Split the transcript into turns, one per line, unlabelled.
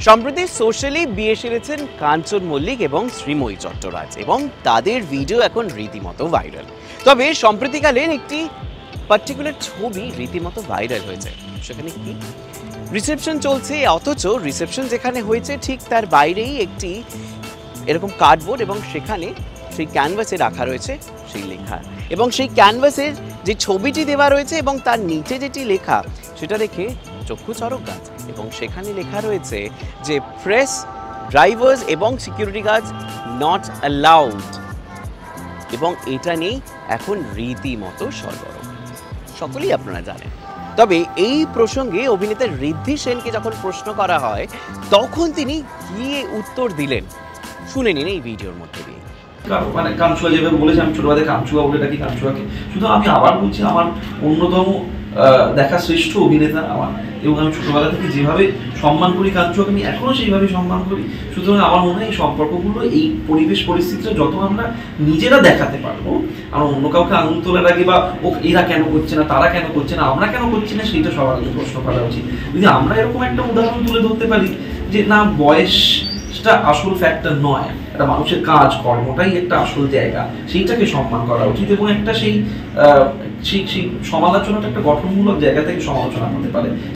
সম্প্রতি সোশ্যালি বিয়ে সেরেছেন কাঞ্চন মল্লিক এবং শ্রীময়ী চট্টরাজ এবং তাদের ভিডিও এখন রীতিমতো ভাইরাল। তবে সম্প্রতিকালের একটি পার্টিকুলার ছবি রীতিমতো ভাইরাল হয়েছে। সেখানে কি রিসেপশন চলছে, অথচ রিসেপশন যেখানে হয়েছে ঠিক তার বাইরেই একটি এরকম কার্ডবোর্ড এবং সেখানে সেই ক্যানভাসে রাখা রয়েছে সেই লেখা, এবং সেই ক্যানভাসের যে ছবিটি দেওয়া রয়েছে এবং তার নিচে যেটি লেখা সেটা দেখে চক্ষু চড়ক গাছ, এবং সেখানে লেখা রয়েছে যে প্রেস, ড্রাইভার্স এবং সিকিউরিটি গার্ড নট অ্যালাউড, এবং এটা নিয়েই এখন রীতিমতো সরগরম, সকলেই আপনারা জানেন। তবে এই প্রসঙ্গে অভিনেতা ঋদ্ধি সেনকে যখন প্রশ্ন করা হয় তখন তিনি কি উত্তর দিলেন শুনে নিন এই ভিডিওর মধ্যে দিয়ে।
মানে কাঞ্চুয়া যেভাবে বলেছে, আমি ছোটবেলায় কাঞ্চুয়া বলে ডাকি কাঞ্চুয়াকে, শুধু আমি আবার বলছি আমার অন্যতম দেখা শ্রেষ্ঠ অভিনেতা আমার, এবং আমি ছোটবেলা থেকে যেভাবে সম্মান করি কাঞ্চুয়াকে আমি এখনো সেইভাবে সম্মান করি। সুতরাং আমার মনে হয় এই সম্পর্কগুলো, এই পরিবেশ পরিস্থিতিটা যত আমরা নিজেরা দেখাতে পারবো, আমরা অন্য কাউকে আঙুল তোলার আগে বা ও এরা কেন করছে না, তারা কেন করছে না, আমরা কেন করছি না, সেইটা সবার আগে প্রশ্ন করা উচিত। যদি আমরা এরকম একটা উদাহরণ তুলে ধরতে পারি যে না, বয়সটা আসল ফ্যাক্টর নয়, একটা মানুষের কাজ কর্মটাই একটা আসল জায়গা, সেইটাকে সম্মান করা উচিত, এবং একটা সেই সমালোচনাটা একটা গঠনমূলক জায়গা থেকে সমালোচনা হতে পারে।